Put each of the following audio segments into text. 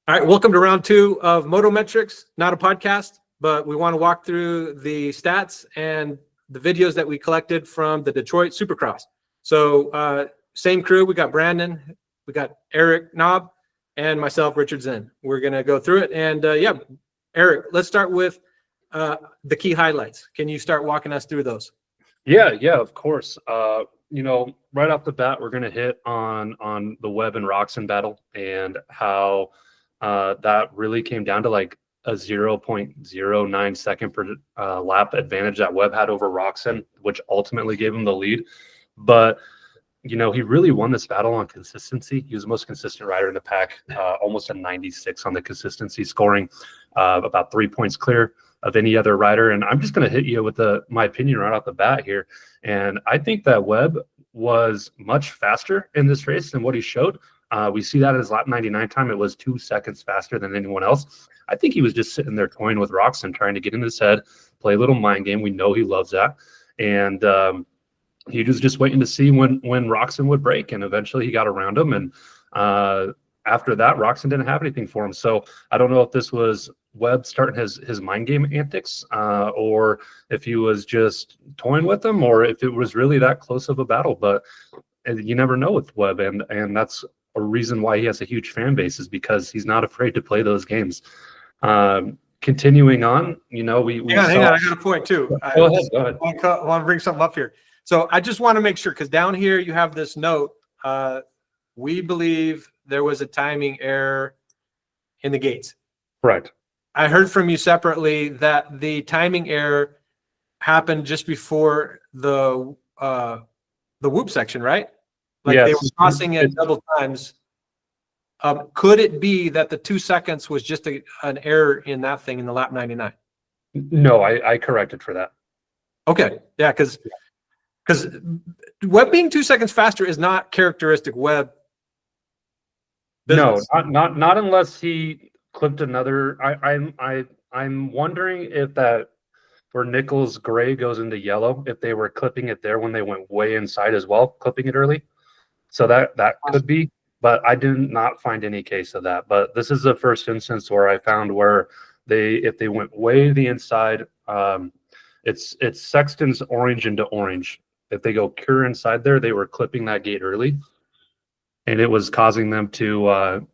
All right, welcome to round two of Moto Metrics, not a podcast, but we want to walk through the stats and the videos that we collected from the Detroit Supercross. So same crew, we got Brandon, we got Eric Knob, and myself, Richard Zinn. We're going to go through it. And yeah, Eric, let's start with the key highlights. Can you start walking us through those? Yeah, of course. Right off the bat, we're going to hit on the Webb and Roczen battle and how that really came down to like a 0.09 second per lap advantage that Webb had over Roczen, which ultimately gave him the lead. But he really won this battle on consistency. He was the most consistent rider in the pack, almost a 96 on the consistency, scoring about 3 points clear of any other rider. And I'm just going to hit you with my opinion right off the bat here. And I think that Webb was much faster in this race than what he showed. We see that in his lap 99 time. It was 2 seconds faster than anyone else. I think he was just sitting there toying with Roczen, trying to get in his head, play a little mind game. We know he loves that. And he was just waiting to see when Roczen would break. And eventually he got around him. And after that, Roczen didn't have anything for him. So I don't know if this was Webb starting his mind game antics, or if he was just toying with him, or if it was really that close of a battle. But you never know with Webb, and that's a reason why he has a huge fan base, is because he's not afraid to play those games. Continuing on, hang on, I got a point too. Go ahead. I want to bring something up here. So I just want to make sure, because down here you have this note. We believe there was a timing error in the gates. Right. I heard from you separately that the timing error happened just before the whoop section, right? Like yes. They were crossing it double times. Could it be that the 2 seconds was just an error in that thing in the lap 99? No, I corrected for that. Okay, yeah, because Webb being 2 seconds faster is not characteristic Webb business. No, not unless he clipped another. I'm wondering if that where Nichols gray goes into yellow, if they were clipping it there when they went way inside as well, clipping it early. So that could be, but I did not find any case of that. But this is the first instance where I found where if they went way to the inside, it's Sexton's orange into orange. If they go pure inside there, they were clipping that gate early, and it was causing them to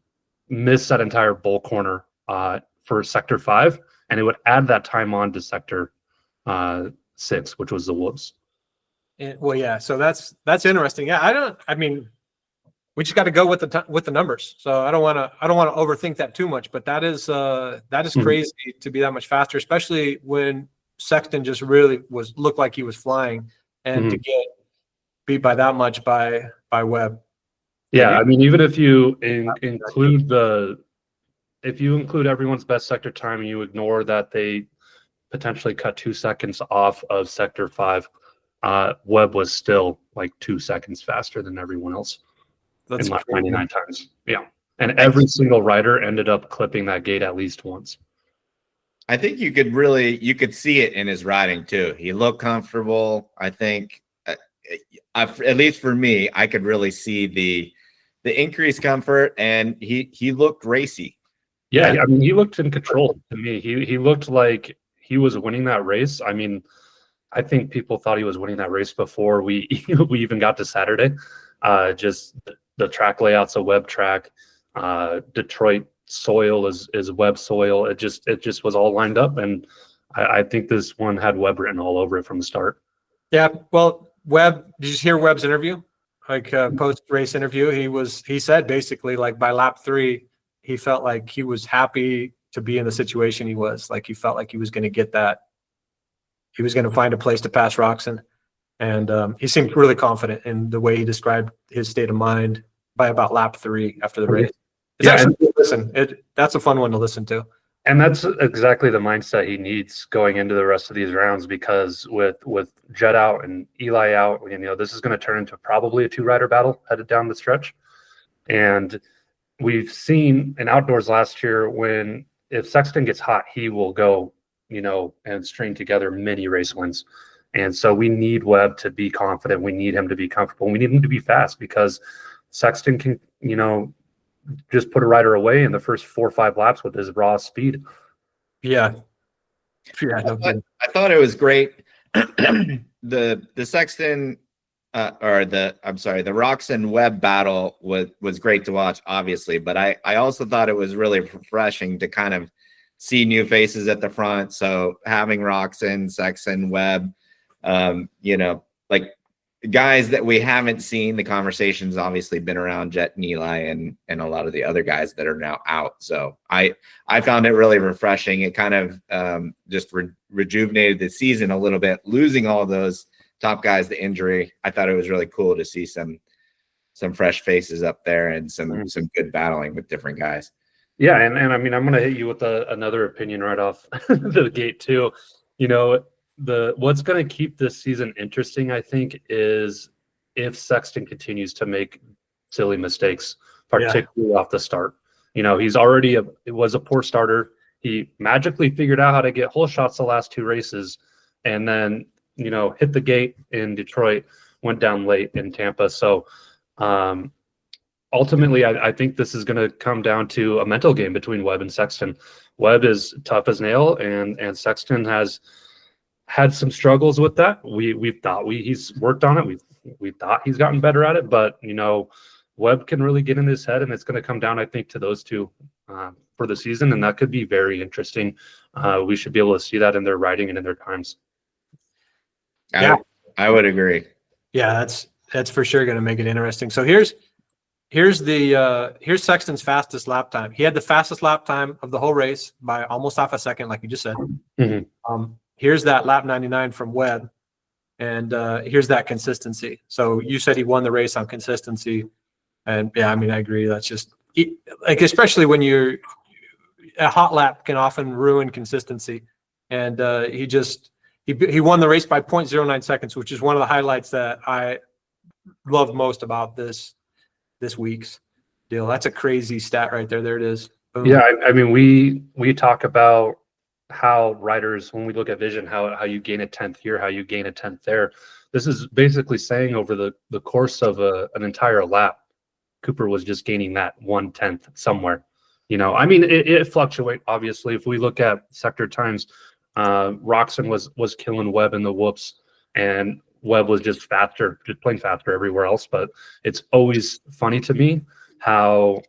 miss that entire bull corner for sector 5, and it would add that time on to sector 6, which was the whoops. Well, yeah. So that's interesting. Yeah, we just got to go with the numbers. So I don't want to overthink that too much. But that is crazy to be that much faster, especially when Sexton just really looked like he was flying, and to get beat by that much by Webb. Yeah, even if you include everyone's best sector time and you ignore that they potentially cut 2 seconds off of sector 5, Webb was still like 2 seconds faster than everyone else. That's in lap 99 times. Yeah, and every single rider ended up clipping that gate at least once. I think you could see it in his riding too. He looked comfortable. I think, at least for me, I could really see the increased comfort, and he looked racy. Yeah, he looked in control to me. He looked like he was winning that race. I think people thought he was winning that race before we even got to Saturday. Just the track layouts, a Webb track, Detroit soil is Webb soil. It just was all lined up, and I think this one had Webb written all over it from the start. Yeah, well, Webb. Did you hear Webb's interview? Like post race interview, he said basically like by lap 3, he felt like he was happy to be in the situation he was. Like he felt like he was going to get that. He was going to find a place to pass Roczen. And he seemed really confident in the way he described his state of mind by about lap 3 after the race. It's actually good to listen. That's a fun one to listen to. And that's exactly the mindset he needs going into the rest of these rounds, because with Jed out and Eli out, this is going to turn into probably a 2-rider battle headed down the stretch. And we've seen in outdoors last year, if Sexton gets hot, he will go, and string together many race wins. And so we need Webb to be confident. We need him to be comfortable. We need him to be fast, because Sexton can, just put a rider away in the first 4 or 5 laps with his raw speed. Yeah. Yeah. No kidding. I thought it was great. The Sexton the Roczen Webb battle was great to watch, obviously, but I also thought it was really refreshing to kind of see new faces at the front. So having Roczen, Sexton, Webb, like guys that we haven't seen. The conversation's obviously been around Jet and Eli and a lot of the other guys that are now out. So I found it really refreshing. It kind of just rejuvenated the season a little bit, losing all of those top guys to injury. I thought it was really cool to see some fresh faces up there and some good battling with different guys. Yeah, and I mean, I'm going to hit you with another opinion right off the gate too. What's going to keep this season interesting, I think, is if Sexton continues to make silly mistakes, particularly off the start. He's already was a poor starter. He magically figured out how to get hole shots the last 2 races, and then hit the gate in Detroit, went down late in Tampa. So ultimately, I think this is going to come down to a mental game between Webb and Sexton. Webb is tough as nail, and Sexton has had some struggles with that. We've thought he's worked on it. We thought he's gotten better at it, but Webb can really get in his head, and it's going to come down, I think, to those two for the season, and that could be very interesting. We should be able to see that in their riding and in their times. Yeah, I would agree. Yeah, that's for sure going to make it interesting. So here's Sexton's fastest lap time. He had the fastest lap time of the whole race by almost half a second, like you just said. Mm-hmm. Here's that lap 99 from Webb, and here's that consistency. So you said he won the race on consistency, and yeah, I mean, I agree. That's just like, especially when a hot lap can often ruin consistency, and he won the race by 0.09 seconds, which is one of the highlights that I love most about this week's deal. That's a crazy stat right there. There it is. Boom. Yeah, I mean, we talk about how riders, when we look at vision, how you gain a 10th here, how you gain a 10th there. This is basically saying over the course of an entire lap, Cooper was just gaining that 1/10 somewhere. I mean, it fluctuates, obviously. If we look at sector times, Roczen was killing Webb in the whoops, and Webb was just faster, just plain faster everywhere else. But it's always funny to me how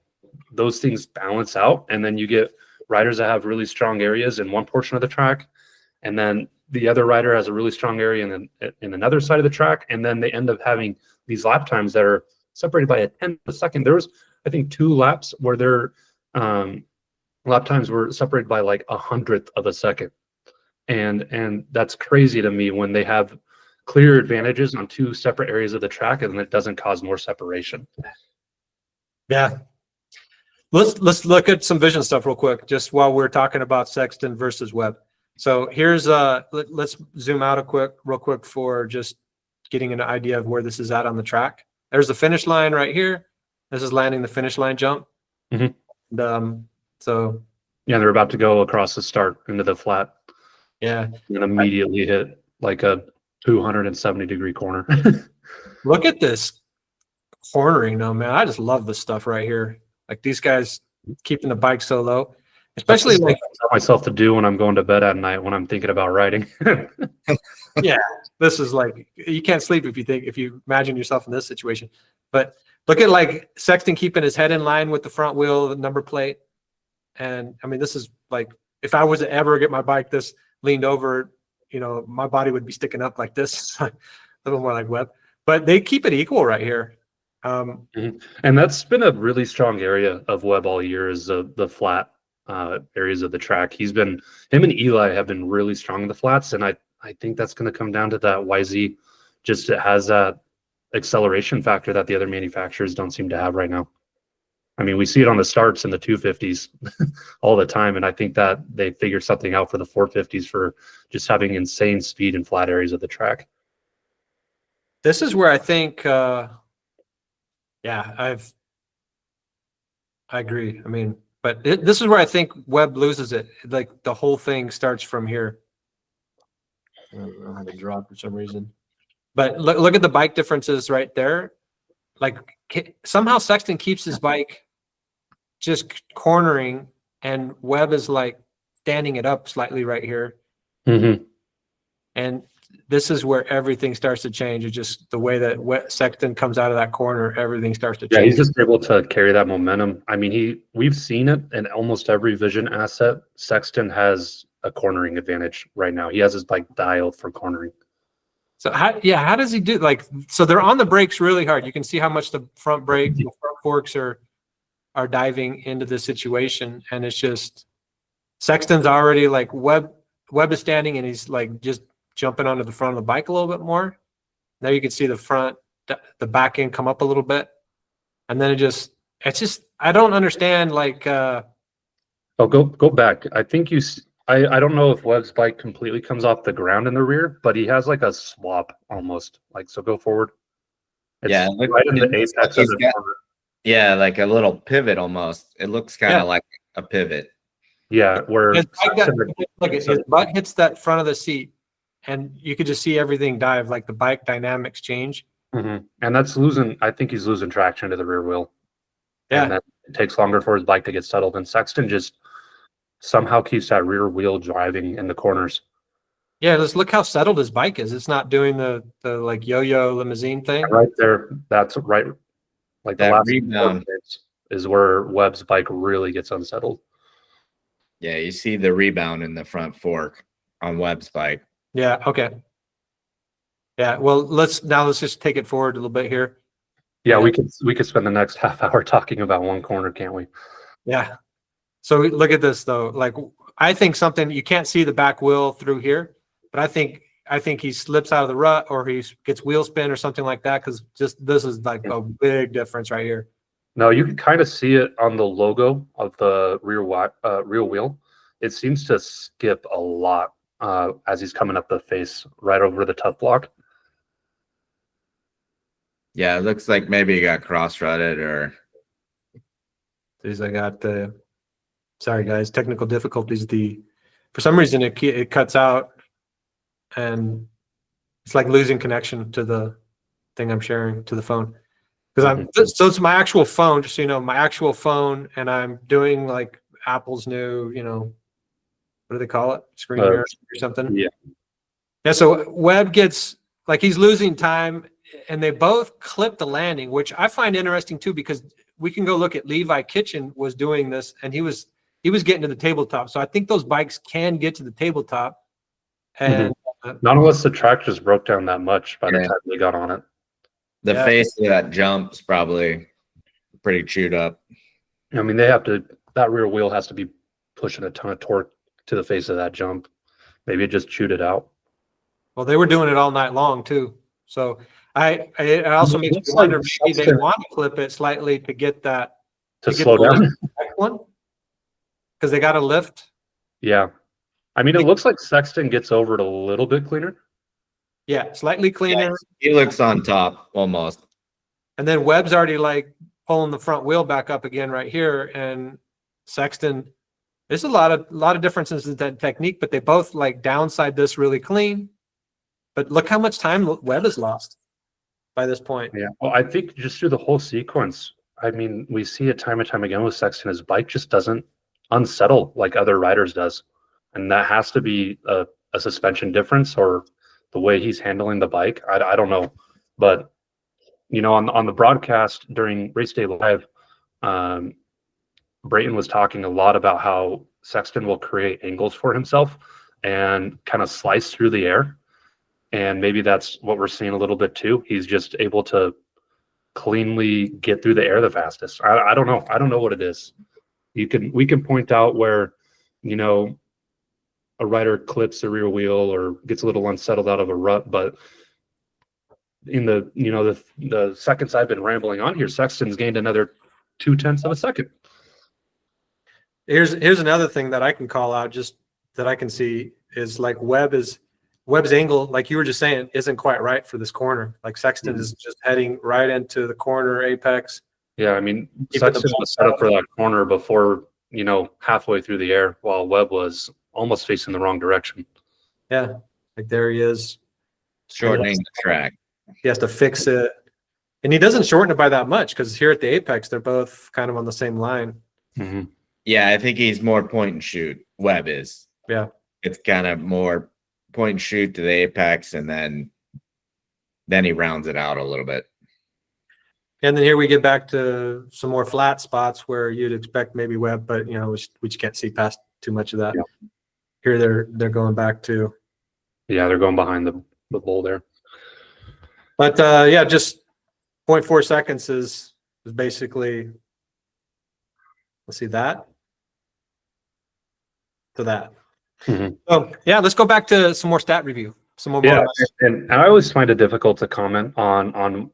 those things balance out, and then you get riders that have really strong areas in one portion of the track, and then the other rider has a really strong area in another side of the track, and then they end up having these lap times that are separated by a 10th of a second. There was, I think, 2 laps where their lap times were separated by like 100th of a second, and that's crazy to me when they have clear advantages on 2 separate areas of the track, and it doesn't cause more separation. Yeah. Let's look at some vision stuff real quick, just while we're talking about Sexton versus Webb. So here's let's zoom out real quick for just getting an idea of where this is at on the track. There's the finish line right here. This is landing the finish line jump. Mm-hmm. And, so yeah, they're about to go across the start into the flat. Yeah, and immediately hit like a 270-degree corner. Look at this cornering, though, man. I just love this stuff right here. Like these guys keeping the bike so low, especially like I tell myself to do when I'm going to bed at night when I'm thinking about riding. Yeah, this is like you can't sleep if you imagine yourself in this situation. But look at like Sexton keeping his head in line with the front wheel, the number plate, and I mean this is like if I was to ever get my bike this leaned over, my body would be sticking up like this, a little more like Webb. But they keep it equal right here. And that's been a really strong area of Webb all year is the flat areas of the track. Him and Eli have been really strong in the flats, and I think that's going to come down to that YZ. Just it has that acceleration factor that the other manufacturers don't seem to have right now. I mean, we see it on the starts in the 250s all the time, and I think that they figured something out for the 450s for just having insane speed in flat areas of the track. This is where I think I agree. I mean, but this is where I think Webb loses it. Like the whole thing starts from here. I don't know how to draw it for some reason. But look at the bike differences right there. Like somehow Sexton keeps his bike just cornering, and Webb is like standing it up slightly right here. Mm-hmm. And this is where everything starts to change. It's just the way that Sexton comes out of that corner, everything starts to change. Yeah, he's just able to carry that momentum. I mean, we've seen it in almost every vision asset. Sexton has a cornering advantage right now. He has his bike dialed for cornering. So how does he do, like, so they're on the brakes really hard. You can see how much the front brake, the front forks are diving into this situation. And it's just Sexton's already like Webb is standing and he's like just jumping onto the front of the bike a little bit more. There you can see the back end come up a little bit. And then it's just, I don't understand, like, Go back. I think I don't know if Webb's bike completely comes off the ground in the rear, but he has like a swap almost. Like, so go forward. It's right in the apex of the corner. Yeah, like a little pivot almost. It looks kind of like a pivot. Yeah, where his butt hits that front of the seat, and you could just see everything dive, like the bike dynamics change. Mm-hmm. And that's losing. I think he's losing traction to the rear wheel. Yeah, and that it takes longer for his bike to get settled. And Sexton just somehow keeps that rear wheel driving in the corners. Yeah, let's look how settled his bike is. It's not doing the like yo-yo limousine thing. And right there, that's right. Like That the last rebound is where Webb's bike really gets unsettled. Yeah, you see the rebound in the front fork on Webb's bike. Yeah. Okay. Yeah. Well, let's just take it forward a little bit here. Yeah, we could spend the next half hour talking about one corner, can't we? Yeah. So look at this though. Like, I think something, you can't see the back wheel through here, but I think he slips out of the rut or he gets wheel spin or something like that, because just this is like a big difference right here. No, you can kind of see it on the logo of the rear wheel. It seems to skip a lot as he's coming up the face right over the tough block. Yeah, it looks like maybe he got cross-rutted or. I got the. Sorry guys, technical difficulties. For some reason it cuts out, and it's like losing connection to the thing I'm sharing to the phone. Because so it's my actual phone, just so you know, my actual phone, and I'm doing like Apple's new, what do they call it? Screen mirror or something. Yeah. Yeah. So Webb gets, like, he's losing time, and they both clip the landing, which I find interesting too, because we can go look at Levi Kitchen was doing this, and he was getting to the tabletop. So I think those bikes can get to the tabletop. And not unless the track just broke down that much by the time they got on it. The face of that jump's probably pretty chewed up. I mean, that rear wheel has to be pushing a ton of torque to the face of that jump. Maybe it just chewed it out. Well, they were doing it all night long too. So it also makes me wonder, maybe they want to clip it slightly to get that to slow down. One, because they got to lift. Yeah, I mean, it looks like Sexton gets over it a little bit cleaner. Yeah, slightly cleaner. Yeah, he looks on top almost. And then Webb's already like pulling the front wheel back up again right here, and Sexton. There's a lot of differences in that technique, but they both like downside this really clean. But look how much time Webb has lost by this point. Yeah, well, I think just through the whole sequence, I mean, we see it time and time again with Sexton. His bike just doesn't unsettle like other riders does, and that has to be a suspension difference or the way he's handling the bike. I don't know, but on the broadcast during Race Day Live, Brayton was talking a lot about how Sexton will create angles for himself and kind of slice through the air. And maybe that's what we're seeing a little bit too. He's just able to cleanly get through the air the fastest. I don't know. I don't know what it is. We can point out where, a rider clips the rear wheel or gets a little unsettled out of a rut, but in the seconds I've been rambling on here, Sexton's gained another 0.2 of a second. Here's another thing that I can call out, just that I can see, is like Webb's angle, like you were just saying, isn't quite right for this corner. Like Sexton is just heading right into the corner apex. Yeah, I mean, Sexton was set up for that corner before, halfway through the air, while Webb was almost facing the wrong direction. Yeah, like there he is. Shortening the track. He has to fix it. And he doesn't shorten it by that much, because here at the apex, they're both kind of on the same line. Mhm. Yeah, I think he's more point and shoot. Webb is. Yeah. It's kind of more point and shoot to the apex, and then he rounds it out a little bit. And then here we get back to some more flat spots where you'd expect maybe Webb, but we just can't see past too much of that. Yeah. Here they're going back to. Yeah, they're going behind the bull there. But yeah, just 0.4 seconds is basically, let's see, that to that. Mhm. So yeah, let's go back to some more stat review. Some more. Yeah, and I always find it difficult to comment on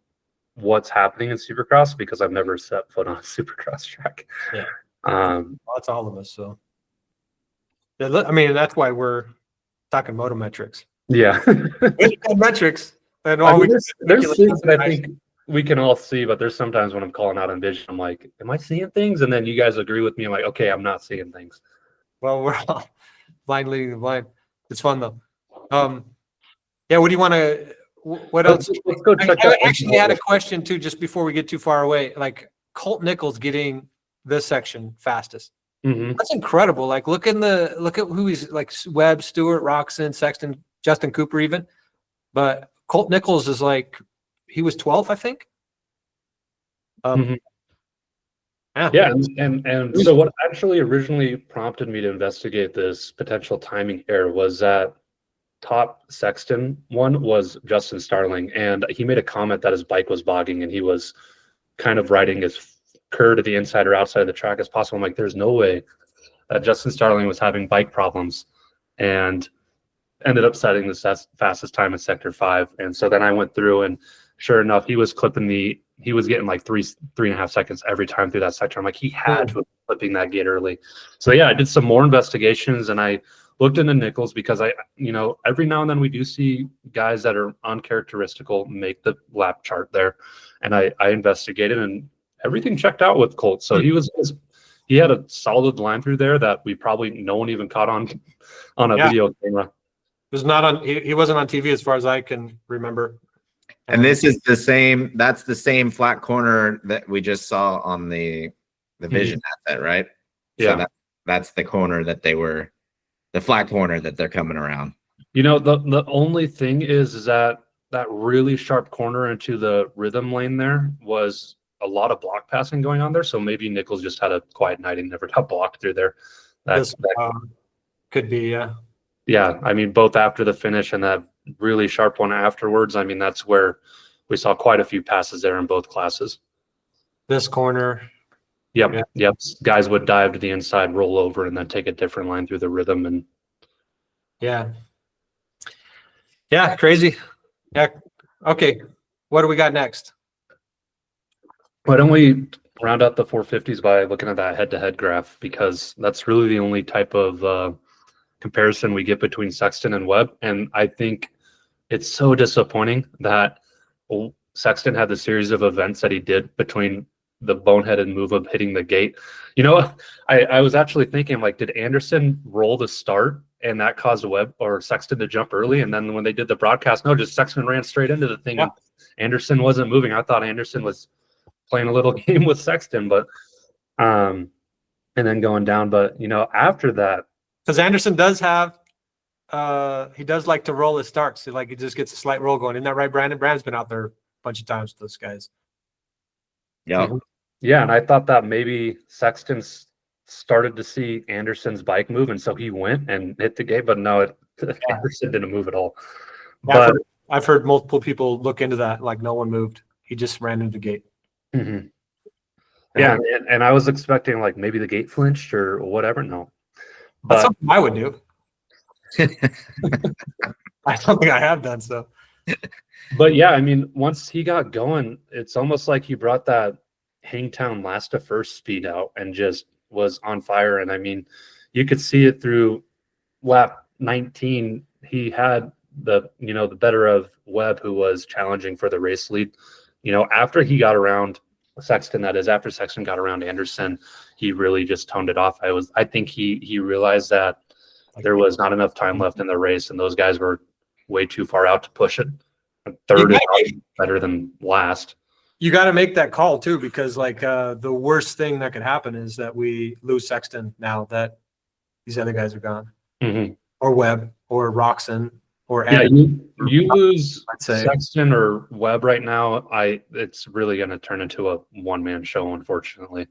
what's happening in Supercross because I've never set foot on a Supercross track. Yeah. Um, Well, that's all of us. So I mean, that's why we're talking Moto Metrics. yeah. It's called metrics. And I all mean, we there's things that I think we can all see, but there's sometimes when I'm calling out on vision, I'm like, am I seeing things? And then you guys agree with me. I'm like, okay, I'm not seeing things. Well, we're all blind leading the blind. It's fun though. Yeah. What do you want to? What else? Let's go check I out. actually had a question too, just before we get too far away. Like Colt Nichols getting this section fastest. Mhm. That's incredible. Like look at who he's like: Webb, Stewart, Roxon, Sexton, Justin Cooper, even. But Colt Nichols is like he was 12th, I think. Mhm. Yeah. Yeah, and so what actually originally prompted me to investigate this potential timing error was that top Sexton one was Justin Starling, and he made a comment that his bike was bogging and he was kind of riding as curve to the inside or outside of the track as possible. I'm like, there's no way that Justin Starling was having bike problems, and ended up setting the fastest time in sector 5. And so then I went through, and sure enough, he was getting like 3.5 seconds every time through that sector. I'm like, he had to have been clipping that gate early. So yeah, I did some more investigations, and I looked into Nichols because every now and then we do see guys that are uncharacteristical make the lap chart there. And I investigated, and everything checked out with Colt. So he had a solid line through there that no one even caught on a video camera. It was not on. He wasn't on TV as far as I can remember. And this is the same. That's the same flat corner that we just saw on the vision asset, right? Yeah, so that's the corner that the flat corner that they're coming around. The only thing is that really sharp corner into the rhythm lane there was a lot of block passing going on there. So maybe Nichols just had a quiet night and never got blocked through there. That could be, yeah. Yeah, I mean, both after the finish and that really sharp one afterwards, I mean, that's where we saw quite a few passes there in both classes. This corner. Yep. Guys would dive to the inside, roll over, and then take a different line through the rhythm. And yeah, crazy. Yeah. Okay, what do we got next? Why don't we round out the 450s by looking at that head-to-head graph, because that's really the only type of comparison we get between Sexton and Webb. And I think it's so disappointing that Sexton had the series of events that he did between the boneheaded move of hitting the gate. I was actually thinking, like, did Anderson roll the start and that caused Webb or Sexton to jump early? And then when they did the broadcast, no, just Sexton ran straight into the thing. Yeah. Anderson wasn't moving. I thought Anderson was playing a little game with Sexton, but and then going down. But after that, because Anderson does have he does like to roll his starts. So, like, he just gets a slight roll going. Isn't that right, Brandon? Brandon's been out there a bunch of times with those guys. Yeah, and I thought that maybe Sexton started to see Anderson's bike move, and so he went and hit the gate. But no, Anderson didn't move at all. Yeah, but I've heard multiple people look into that. Like, no one moved. He just ran into the gate. Mm-hmm. Yeah, and I was expecting, like, maybe the gate flinched or whatever. No. But that's something I would do. I don't think I have done so. But yeah, I mean, once he got going, it's almost like he brought that Hangtown last to first speed out and just was on fire. And I mean, you could see it through lap 19. He had the better of Webb, who was challenging for the race lead. After he got around Sexton, after Sexton got around Anderson, he really just toned it off. I think he realized that there was not enough time left in the race, and those guys were way too far out to push it. Third is better than last. You got to make that call too, because like the worst thing that could happen is that we lose Sexton now that these other guys are gone, or Webb, or Roxon, or Yeah, Evan, you lose I'd say. Sexton or Webb right now. It's really going to turn into a one-man show, unfortunately.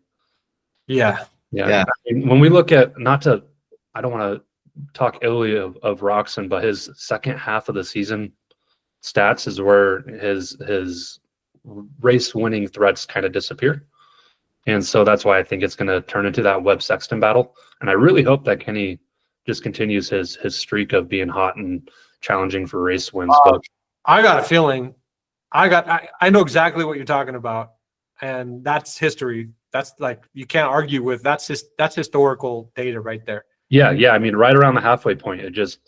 Yeah. Yeah. I mean, when we look at, I don't want to talk illy of Roxon, but his second half of the season stats is where his race winning threats kind of disappear. And so that's why I think it's going to turn into that Webb Sexton battle. And I really hope that Kenny just continues his streak of being hot and challenging for race wins. But I got a feeling I know exactly what you're talking about. And that's history. That's like, you can't argue with, that's historical data right there. Yeah. I mean, right around the halfway point,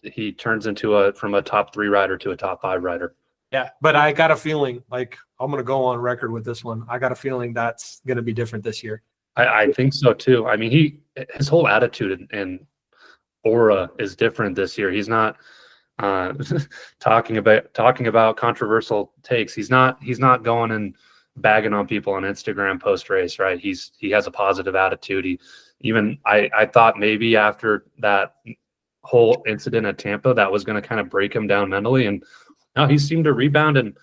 he turns into from a top 3 rider to a top 5 rider. Yeah, but I got a feeling, like, I'm going to go on record with this one. I got a feeling that's going to be different this year. I think so too. I mean, his whole attitude and aura is different this year. He's not talking about controversial takes. He's not going and bagging on people on Instagram post race, right? He has a positive attitude. I thought maybe after that whole incident at Tampa, that was going to kind of break him down mentally, and now he seemed to rebound and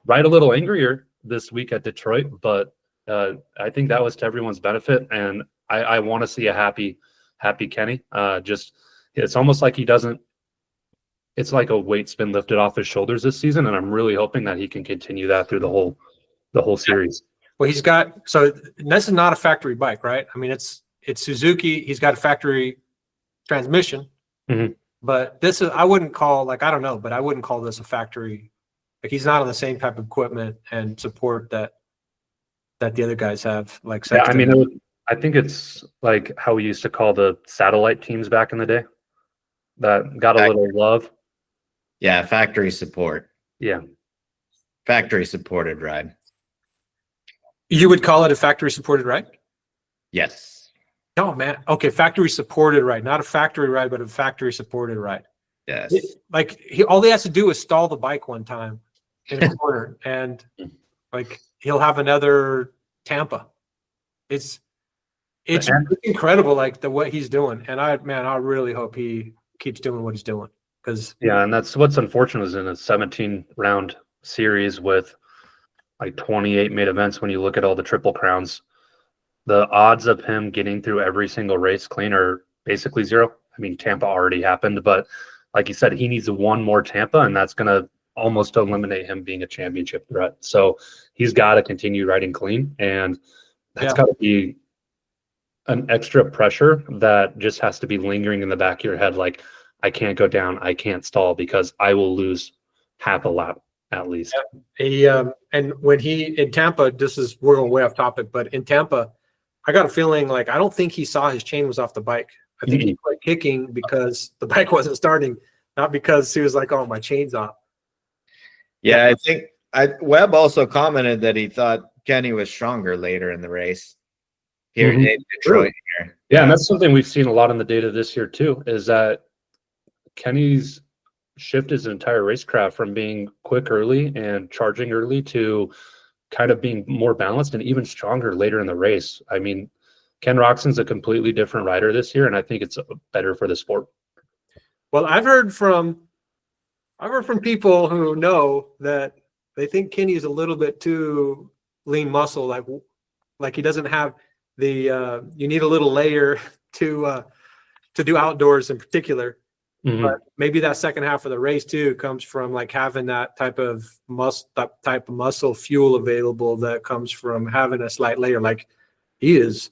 ride a little angrier this week at Detroit. But I think that was to everyone's benefit, and I want to see a happy Kenny. It's almost like it's like a weight's been lifted off his shoulders this season, and I'm really hoping that he can continue that through the whole series. Well, this is not a factory bike, right? I mean, it's Suzuki. He's got a factory transmission, but this is, I wouldn't call, I don't know, but I wouldn't call this a factory. Like, he's not on the same type of equipment and support that the other guys have. Like, I mean, I think it's like how we used to call the satellite teams back in the day that got a little love. Yeah, factory support. Yeah. Factory supported ride. You would call it a factory supported ride? Yes. No, man. Okay, factory supported ride, not a factory ride, but a factory supported ride. Yes. All he has to do is stall the bike one time in a corner, and he'll have another Tampa. It's incredible, what he's doing, and I really hope he keeps doing what he's doing, because and that's what's unfortunate is in a 17-round series with 28 main events. When you look at all the Triple Crowns, the odds of him getting through every single race clean are basically zero. I mean, Tampa already happened, but like you said, he needs one more Tampa, and that's going to almost eliminate him being a championship threat. So he's got to continue riding clean, and that's got to be an extra pressure that just has to be lingering in the back of your head. Like, I can't go down, I can't stall, because I will lose half a lap at least. And when in Tampa, we're going way off topic, but in Tampa, I got a feeling I don't think he saw his chain was off the bike. I think he was kicking because the bike wasn't starting, not because he was like, "Oh, my chain's off." Yeah, I think Webb also commented that he thought Kenny was stronger later in the race here in Detroit. Here. Yeah, and that's something we've seen a lot in the data this year too, is that Kenny's shifted his entire racecraft from being quick early and charging early to kind of being more balanced and even stronger later in the race. I mean, Ken Roxon's a completely different rider this year, and I think it's better for the sport. Well, I've heard from people who know that they think Kenny is a little bit too lean muscle, like he doesn't have the you need a little layer to do outdoors in particular. But maybe that second half of the race too comes from having that type of muscle fuel available that comes from having a slight layer. He's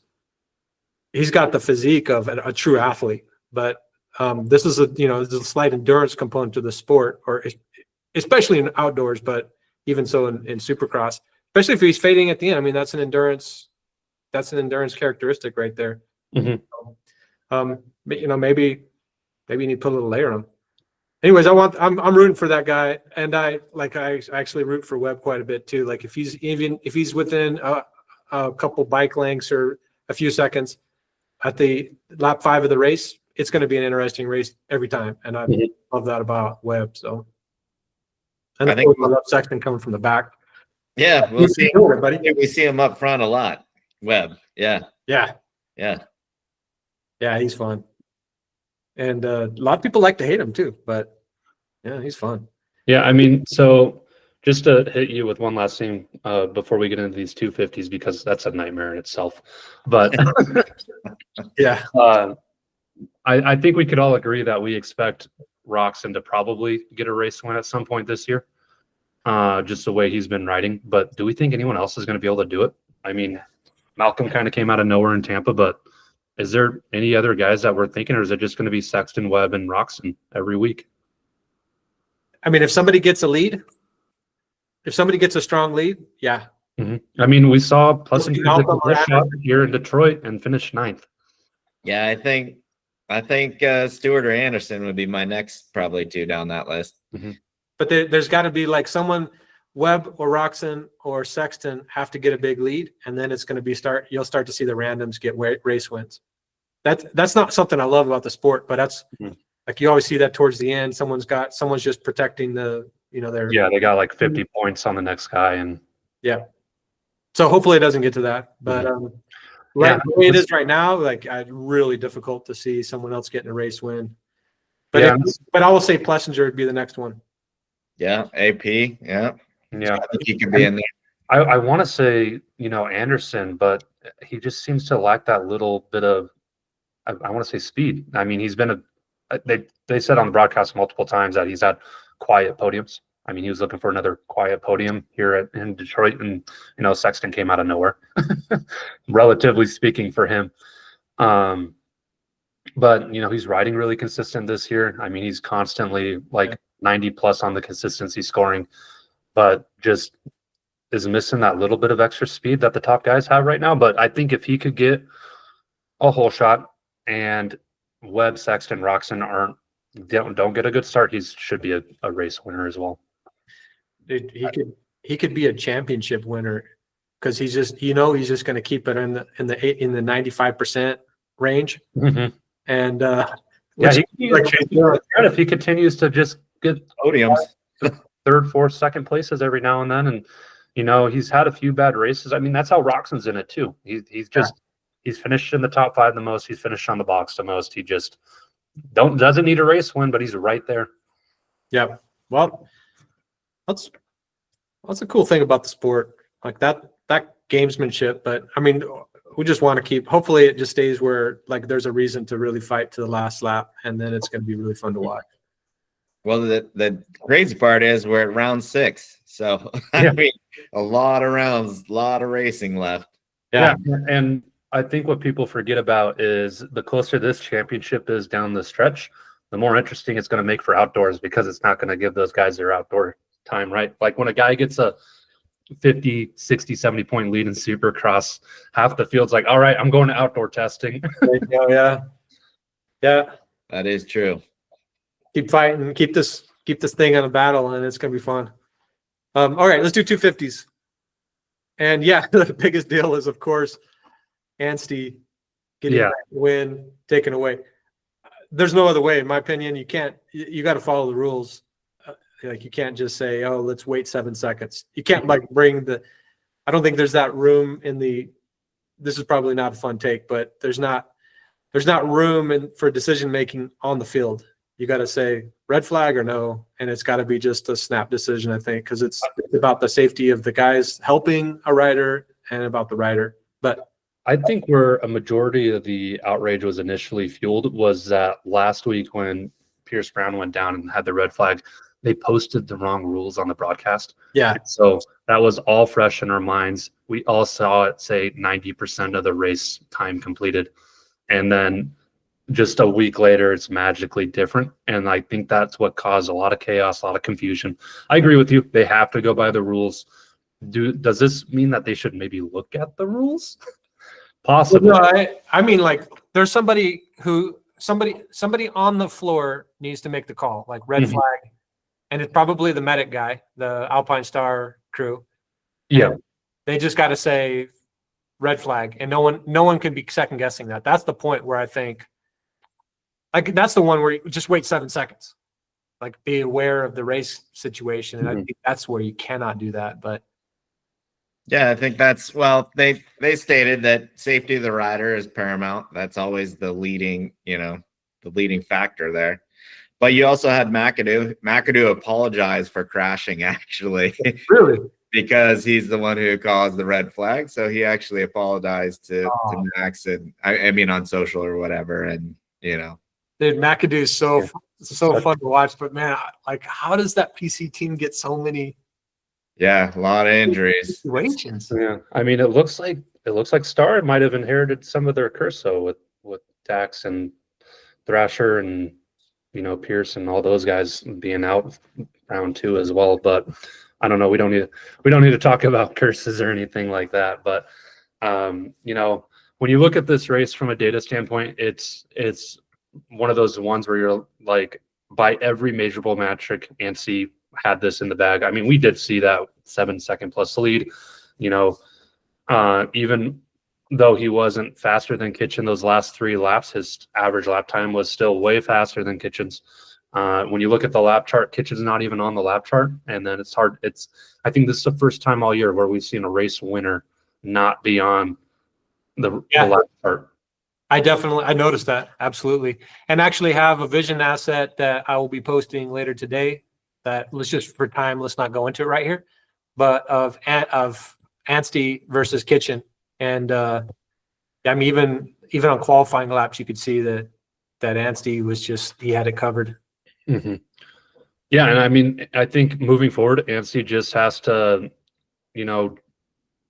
got the physique of a true athlete, but this is there's a slight endurance component to the sport, or especially in outdoors, but even so in Supercross, especially if he's fading at the end. I mean, that's an endurance characteristic right there. But, maybe you need to put a little layer on him. Anyways, I'm rooting for that guy, and I actually root for Webb quite a bit too. If he's within a couple bike lengths or a few seconds at the lap 5 of the race, it's going to be an interesting race every time, and I love that about Webb. So, and I think I love Sexton coming from the back. Yeah, we'll see. Doing it, buddy. We see him up front a lot. Webb. Yeah. Yeah, Yeah. yeah, he's fun, and a lot of people like to hate him too. But yeah, he's fun. Yeah, I mean, so just to hit you with one last thing before we get into these 250s, because that's a nightmare in itself. But Yeah, I think we could all agree that we expect Roxon to probably get a race win at some point this year, just the way he's been riding. But do we think anyone else is going to be able to do it? I mean, Malcolm kind of came out of nowhere in Tampa, but is there any other guys that we're thinking, or is it just going to be Sexton, Webb, and Roxon every week? I mean, if somebody gets a lead, if somebody gets a strong lead, yeah. I mean, we saw Pleasant Malcolm shot here in Detroit and finished 9th. Yeah, I think Stewart or Anderson would be my next probably two down that list. But there's got to be like someone, Webb or Roxon or Sexton have to get a big lead, and then it's going to be you'll start to see the randoms get race wins. That's not something I love about the sport, but that's like you always see that towards the end. Someone's just protecting their they got like 50 points on the next guy, and so hopefully it doesn't get to that. But the way it is right now, like really difficult to see someone else getting a race win. But but I will say Plessinger would be the next one. Yeah, AP. Yeah. Yeah, I think he could be in there. I want to say, Anderson, but he just seems to lack that little bit of, I want to say speed. I mean, he's been they said on the broadcast multiple times that he's had quiet podiums. I mean, he was looking for another quiet podium here in Detroit, and, Sexton came out of nowhere, relatively speaking for him. But, he's riding really consistent this year. I mean, he's constantly like 90 plus on the consistency scoring, but just is missing that little bit of extra speed that the top guys have right now. But I think if he could get a whole shot and Webb, Sexton, Roxon don't get a good start, he should be a race winner as well. Dude, he could be a championship winner because he's just he's just going to keep it in the 95% range. And if he continues to just get podiums, third, fourth, second places every now and then, and he's had a few bad races. I mean, that's how Roxon's in it too. He's finished in the top 5 the most. He's finished on the box the most. He just doesn't need a race win, but he's right there. Yeah. Well, that's a cool thing about the sport, like that gamesmanship. But I mean, we just want to keep. Hopefully, it just stays where like there's a reason to really fight to the last lap, and then it's going to be really fun to watch. Well, the crazy part is we're at round 6, so I mean, a lot of rounds, a lot of racing left. Yeah, and I think what people forget about is the closer this championship is down the stretch, the more interesting it's going to make for outdoors, because it's not going to give those guys their outdoor time, right? Like when a guy gets a 50, 60, 70 point lead in Supercross, half the field's like, all right, I'm going to outdoor testing. Yeah. That is true. Keep fighting, keep this thing on a battle, and it's going to be fun. All right, let's do 250s. And the biggest deal is, of course, Anstie getting that win taken away. There's no other way, in my opinion. You got to follow the rules. Like you can't just say, oh, let's wait 7 seconds. You can't I don't think there's that room this is probably not a fun take, but there's not room for decision making on the field. You got to say red flag or no, and it's got to be just a snap decision, I think, because it's about the safety of the guys helping a rider and about the rider. But I think where a majority of the outrage was initially fueled was that last week when Pierce Brown went down and had the red flag, they posted the wrong rules on the broadcast. Yeah. So that was all fresh in our minds. We all saw it say 90% of the race time completed. And then just a week later, it's magically different. And I think that's what caused a lot of chaos, a lot of confusion. I agree with you. They have to go by the rules. Does this mean that they should maybe look at the rules? Possibly. Well, no, I mean, like there's somebody on the floor needs to make the call, like red flag. And it's probably the medic guy, the Alpine Star crew. Yeah. And they just got to say red flag, and no one can be second guessing that. That's the point where I think, like, that's the one where you just wait 7 seconds, like be aware of the race situation. And I think that's where you cannot do that. But Yeah, I think that's well, they stated that safety of the rider is paramount. That's always the leading, the leading factor there. But you also had McAdoo. McAdoo apologized for crashing actually, Really? because he's the one who caused the red flag. So he actually apologized to Max, and I mean on social or whatever, and Dude, McAdoo's so Such- fun to watch, but man, like, how does that PC team get so many yeah, a lot of injuries. situations? Yeah, I mean, it looks like Star might have inherited some of their curse though, with Dax and Thrasher and Pierce and all those guys being out round 2 as well. But I don't know. We don't need to talk about curses or anything like that. But when you look at this race from a data standpoint, it's one of those ones where you're like, by every measurable metric, Anstey had this in the bag. I mean, we did see that 7-second plus lead. Even though he wasn't faster than Kitchen those last 3 laps, his average lap time was still way faster than Kitchen's. When you look at the lap chart, Kitchen's not even on the lap chart, and then it's hard. I think this is the first time all year where we've seen a race winner not be on the lap chart. I noticed that, absolutely, and actually have a vision asset that I will be posting later today. That, let's just for time, let's not go into it right here, but of Anstey versus Kitchen. And I mean, even on qualifying laps, you could see that Anstey he had it covered. Mm-hmm. Yeah, and I mean, I think moving forward, Anstey just has to,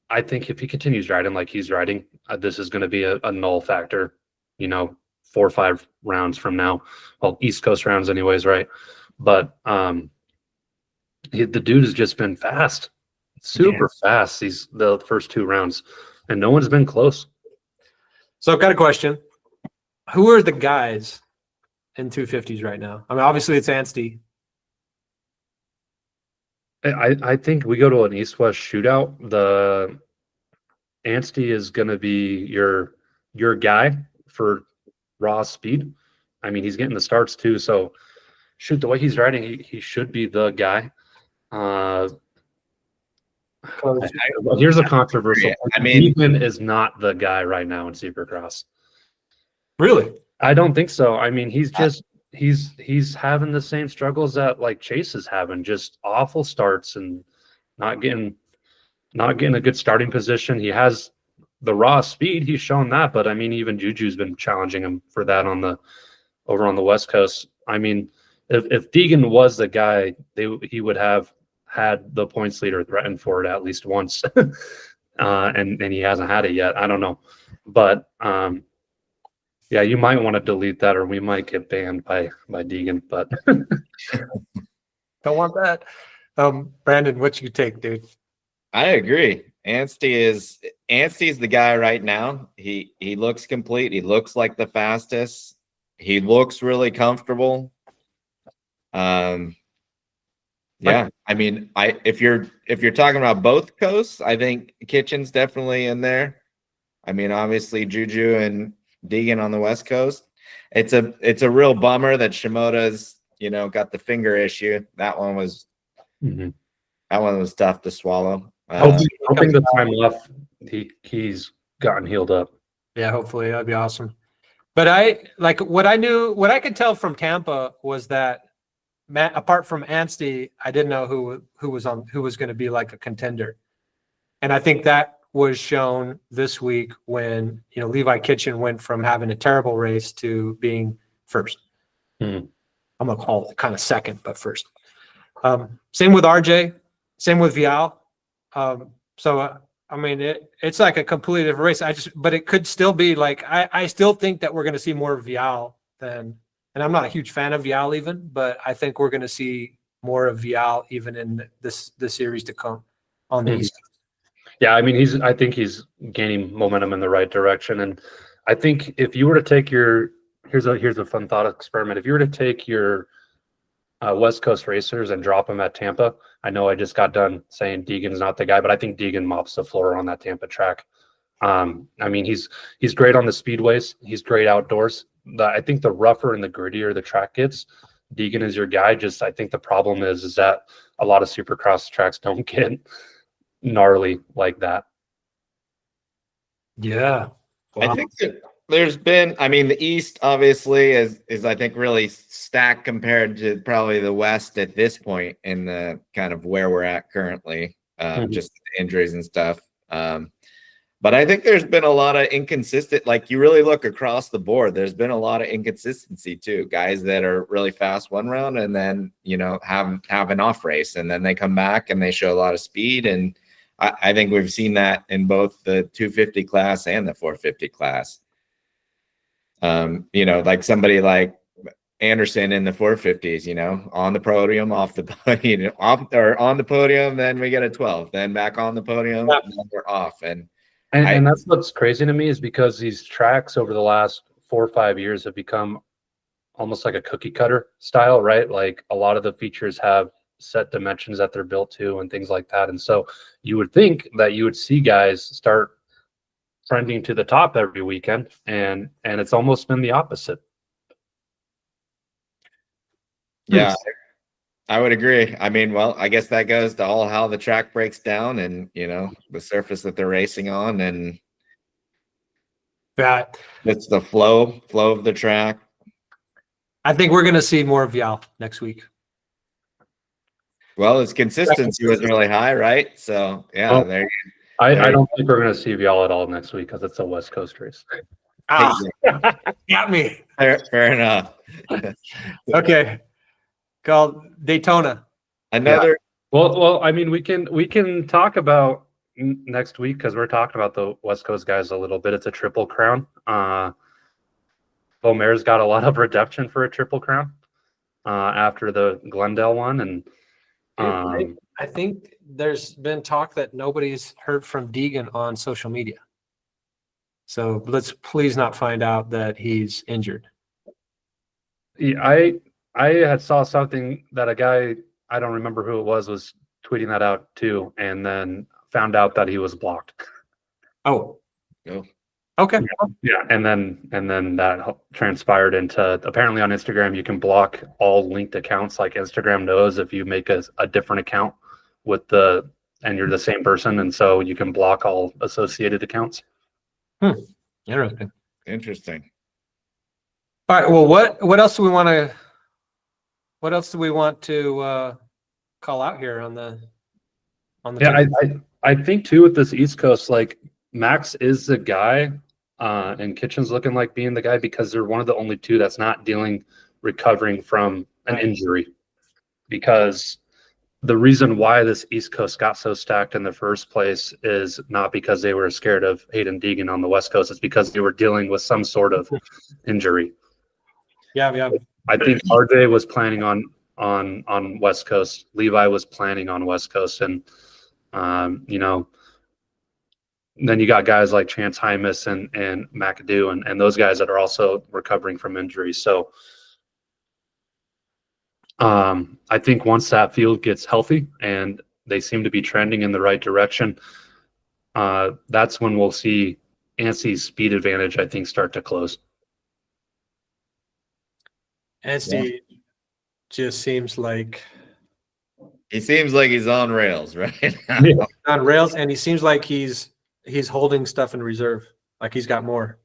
I think if he continues riding like he's riding, this is going to be a null factor, 4 or 5 rounds from now. Well, East Coast rounds anyways, right? But the dude has just been fast, super fast the first 2 rounds. And no one's been close. So I've got a question. Who are the guys in 250s right now? I mean, obviously it's Anstey. I think we go to an East-West shootout. The Anstey is going to be your guy for raw speed. I mean, he's getting the starts too. So shoot, the way he's riding, he should be the guy. Here's a controversial. I mean, Deegan is not the guy right now in Supercross. Really? I don't think so. I mean, he's having the same struggles that like Chase is having, just awful starts and not getting a good starting position. He has the raw speed, he's shown that, but I mean, even Juju's been challenging him for that over on the West Coast. I mean, if Deegan was the guy, he would have had the points leader threatened for it at least once. and he hasn't had it yet. I don't know. But yeah, you might want to delete that, or we might get banned by Deegan, but don't want that. Brandon, what you take, dude? I agree. Anstey's the guy right now. He looks complete. He looks like the fastest. He looks really comfortable. Yeah, I mean, if you're talking about both coasts, I think Kitchen's definitely in there. I mean, obviously Juju and Deegan on the West Coast. It's a real bummer that Shimoda's got the finger issue. That one was tough to swallow. Hoping the time off he's gotten healed up. Yeah, hopefully that'd be awesome. But what I could tell from Tampa was that apart from Anstey, I didn't know who was going to be like a contender, and I think that was shown this week when Levi Kitchen went from having a terrible race to being first. I'm gonna call it kind of second, but first. Same with RJ, same with Vial. So I mean, it's like a completely different race. But it could still be like I still think that we're going to see more Vial than. And I'm not a huge fan of Vial even, but I think we're going to see more of Vial even in the series to come on the East Coast. Yeah, I mean, I think he's gaining momentum in the right direction, and I think if you were to take here's a fun thought experiment. If you were to take your West Coast racers and drop them at Tampa, I know I just got done saying Deegan's not the guy, but I think Deegan mops the floor on that Tampa track. I mean, he's great on the speedways. He's great outdoors. I think the rougher and the grittier the track gets, Deegan is your guy. I think the problem is that a lot of Supercross tracks don't get gnarly like that. Yeah. I think that there's been, I mean, the East obviously is I think really stacked compared to probably the West at this point in the kind of where we're at currently, just the injuries and stuff. But I think there's been a lot of inconsistent, like you really look across the board, there's been a lot of inconsistency too. Guys that are really fast one round and then, you know, have an off race and then they come back and they show a lot of speed. And I think we've seen that in both the 250 class and the 450 class. You know, like somebody like Anderson in the 450s, you know, on the podium, off the podium, off or on the podium, then we get a 12, then back on the podium, and then we're off. And that's what's crazy to me is because these tracks over the last 4 or 5 years have become almost like a cookie cutter style, right? Like a lot of the features have set dimensions that they're built to and things like that. And so you would think that you would see guys start trending to the top every weekend, and it's almost been the opposite. yeah, I would agree. I mean, well, I guess that goes to all how the track breaks down and, you know, the surface that they're racing on, and that it's the flow of the track. I think we're going to see more of Yal next week. Well, his consistency was really high, right? So yeah, Well, there. I don't think we're going to see y'all at all next week because it's a West Coast race. Ah, got me. Fair enough. Okay. Called Daytona. Another. Well, I mean, we can talk about next week because we're talking about the West Coast guys a little bit. It's a triple crown. Beaumair's got a lot of redemption for a triple crown after the Glendale one, and I think there's been talk that nobody's heard from Deegan on social media. So let's please not find out that he's injured. I had saw something that a guy, I don't remember who it was tweeting that out too, and then found out that he was blocked. Oh. Oh. Okay. Yeah, and then that transpired into, apparently on Instagram you can block all linked accounts. Like Instagram knows if you make a different account with and you're the same person, and so you can block all associated accounts. Interesting. All right. Well, what else do we want to call out here on the Yeah, I think too with this East Coast, like Max is the guy, and Kitchen's looking like being the guy because they're one of the only two that's not recovering from an injury. Because the reason why this East Coast got so stacked in the first place is not because they were scared of Hayden Deegan on the West Coast. It's because they were dealing with some sort of injury. Yeah. I think RJ was planning on West Coast. Levi was planning on West Coast, and you know, then you got guys like Chance Hymas and McAdoo and those guys that are also recovering from injuries. So I think once that field gets healthy and they seem to be trending in the right direction, that's when we'll see Anstey's speed advantage, I think, start to close. Anstey just seems like he's on rails, right? on rails, and he seems like he's holding stuff in reserve. Like he's got more,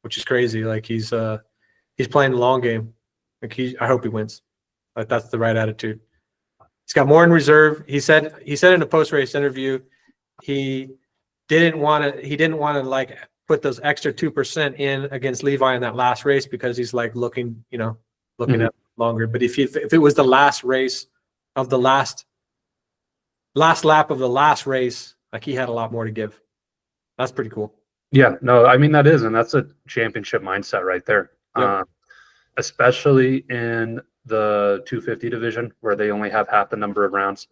which is crazy. Like he's playing the long game. Like I hope he wins. Like that's the right attitude. He's got more in reserve. He said in a post-race interview, he didn't want to like put those extra 2% in against Levi in that last race because he's like looking at longer. But if it was the last race of the last lap of the last race, like he had a lot more to give. That's pretty cool. Yeah, no, I mean that's a championship mindset right there. Yep. Especially in the 250 division where they only have half the number of rounds.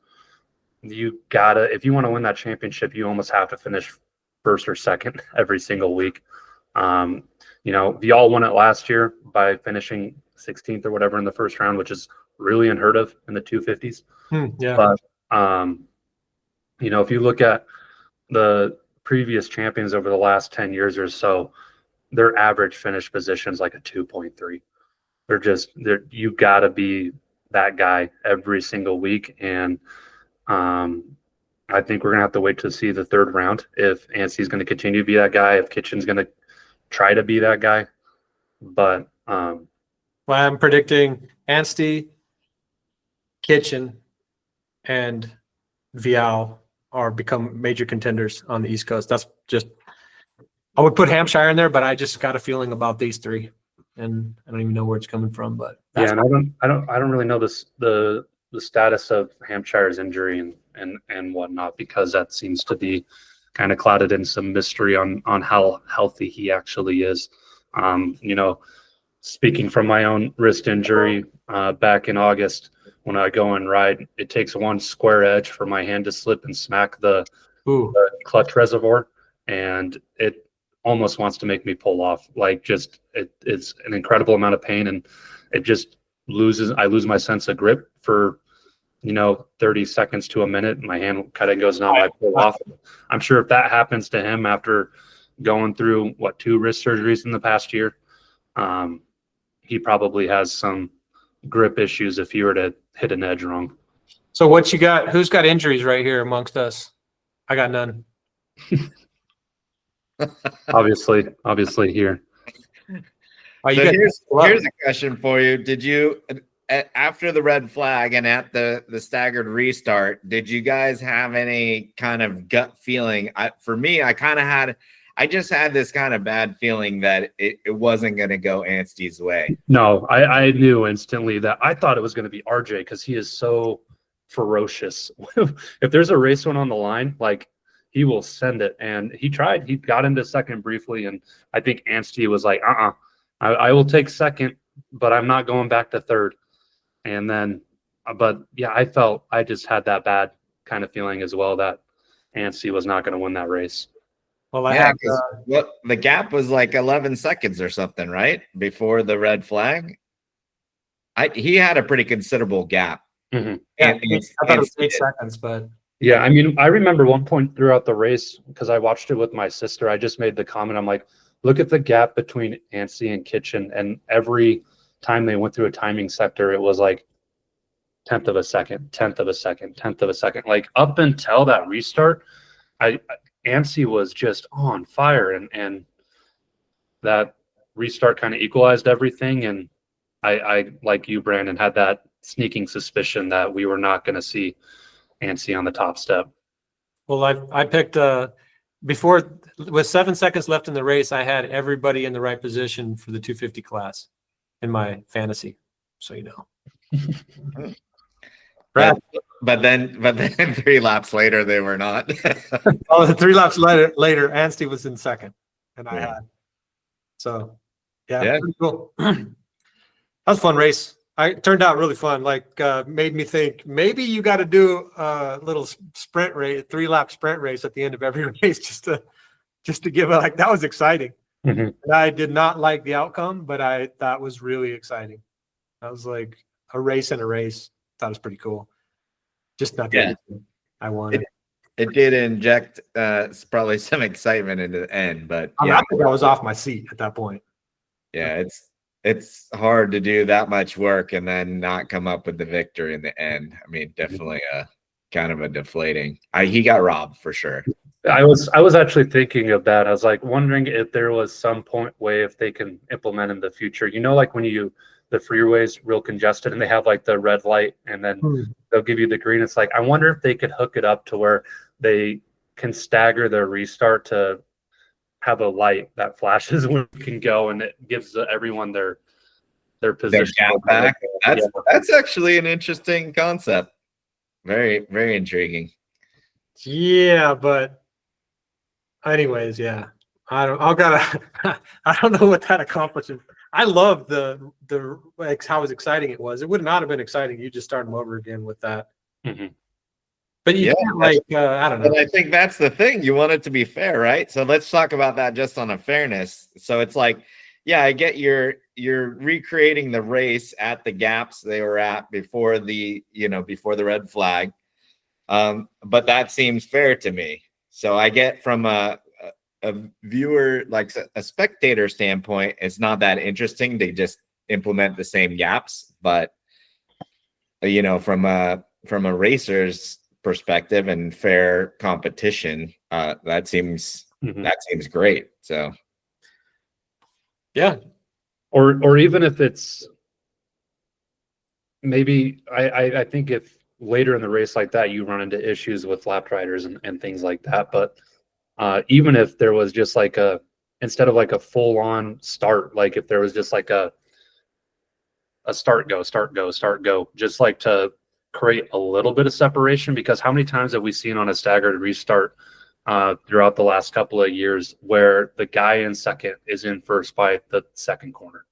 You gotta, if you want to win that championship, you almost have to finish first or second every single week. You know, Vial won it last year by finishing 16th or whatever in the first round, which is really unheard of in the 250s. Yeah. But you know, if you look at the previous champions over the last 10 years or so, their average finish position is like a 2.3. You got to be that guy every single week. And I think we're gonna have to wait to see the third round if Anstey's going to continue to be that guy, if Kitchen's going to try to be that guy. But Well, I'm predicting Anstey, Kitchen, and Vial are become major contenders on the East Coast. That's just, I would put Hampshire in there, but I just got a feeling about these three, and I don't even know where it's coming from. But yeah, and I don't really know the status of Hampshire's injury and whatnot, because that seems to be kind of clouded in some mystery on how healthy he actually is. You know, speaking from my own wrist injury back in August, when I go and ride, it takes one square edge for my hand to slip and smack the clutch reservoir, and it almost wants to make me pull off. Like, just it's an incredible amount of pain, and it just I lose my sense of grip for 30 seconds to a minute. My hand kind of goes numb. I pull off. I'm sure if that happens to him after going through 2 wrist surgeries in the past year, he probably has some grip issues if he were to hit an edge wrong. So what you got? Who's got injuries right here amongst us? I got none. obviously here. Oh, So here's a question for you. Did you, after the red flag and at the staggered restart, did you guys have any kind of gut feeling? For me, I just had this kind of bad feeling that it wasn't going to go Anstey's way. No, I knew instantly that I thought it was going to be RJ, because he is so ferocious. If there's a race one on the line, like, he will send it. And he tried. He got into second briefly, and I think Anstey was like, I will take second, but I'm not going back to third. And then, but yeah, I just had that bad kind of feeling as well that Anstey was not going to win that race. Well, the gap was like 11 seconds or something, right? Before the red flag. He had a pretty considerable gap. Mm-hmm. Yeah, I thought it was 8 seconds, but yeah, I mean, I remember one point throughout the race, because I watched it with my sister, I just made the comment, I'm like, look at the gap between Anstey and Kitchen, and every time they went through a timing sector, it was like 10th of a second, 10th of a second, 10th of a second. Like, up until that restart, Anstey was just on fire, and that restart kind of equalized everything. And I, like you, Brandon, had that sneaking suspicion that we were not going to see Anstey on the top step. Well, I picked before, with 7 seconds left in the race, I had everybody in the right position for the 250 class in my fantasy. So you know. But then 3 laps later, they were not. Oh, 3 laps later, Anstey was in second, and I had. So, yeah. Pretty cool. That was a fun race. It turned out really fun. Like, made me think maybe you got to do a little sprint race, 3-lap sprint race at the end of every race, just to give it, like, that was exciting. Mm-hmm. And I did not like the outcome, but that was really exciting. That was like a race in a race. That was pretty cool. Just not the I wanted. It did inject probably some excitement into the end, but I think I was off my seat at that point. Yeah, it's hard to do that much work and then not come up with the victory in the end. I mean, definitely a kind of a deflating. He got robbed for sure. I was actually thinking of that. I was like wondering if there was some way if they can implement in the future. Like when the freeway's real congested and they have like the red light and then they'll give you the green. It's like, I wonder if they could hook it up to where they can stagger their restart to have a light that flashes when you can go, and it gives everyone their position back. That's actually an interesting concept. Very, very intriguing. Yeah, but anyways, yeah. I don't know what that accomplishes. I love the how exciting it was. It would not have been exciting. You just start them over again with that. Mm-hmm. But you can't, like, I don't know. But I think that's the thing. You want it to be fair, right? So let's talk about that just on a fairness. So it's like, yeah, I get you're recreating the race at the gaps they were at before the red flag. But that seems fair to me. So I get from a viewer, like a spectator standpoint, it's not that interesting. They just implement the same gaps. But from a racer's perspective and fair competition, that seems great. So Yeah. Or even if it's maybe I think if later in the race like that you run into issues with lap riders and things like that, but even if there was just like instead of like a full on start, like if there was just like a start go, just like to create a little bit of separation, because how many times have we seen on a staggered restart throughout the last couple of years where the guy in second is in first by the second corner?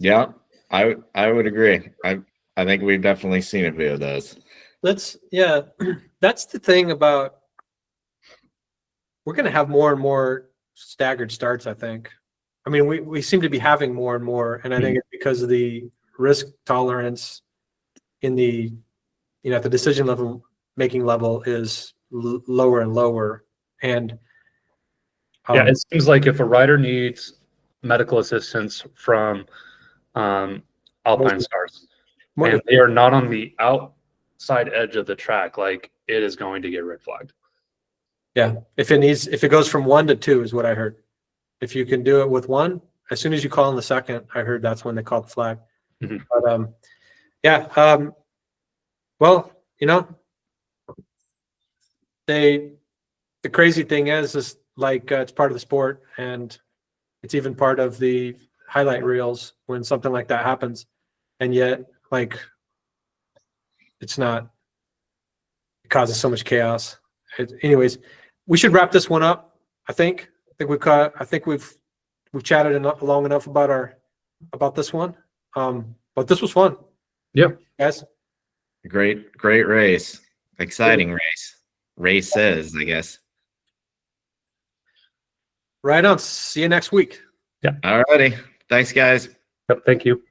yeah, I would agree. I think we've definitely seen a few of those. That's the thing about, we're going to have more and more staggered starts, I think. I mean, we seem to be having more and more, and I think it's because of the risk tolerance in the, at the decision level, making level is lower and lower. And Yeah, it seems like if a rider needs medical assistance from Alpine Stars and they are not on the outside edge of the track, like it is going to get red flagged. Yeah, if it goes from 1 to 2 is what I heard. If you can do it with 1, as soon as you call in the second, I heard that's when they call the flag. But well, the crazy thing is like it's part of the sport, and it's even part of the highlight reels when something like that happens, and yet like it's not. It causes so much chaos. Anyways, we should wrap this one up. I think we've chatted long enough about this one. But this was fun. Yeah, guys. Great race. Exciting race. Races, I guess. Right on. See you next week. Yeah. All righty. Thanks, guys. Yep. Thank you.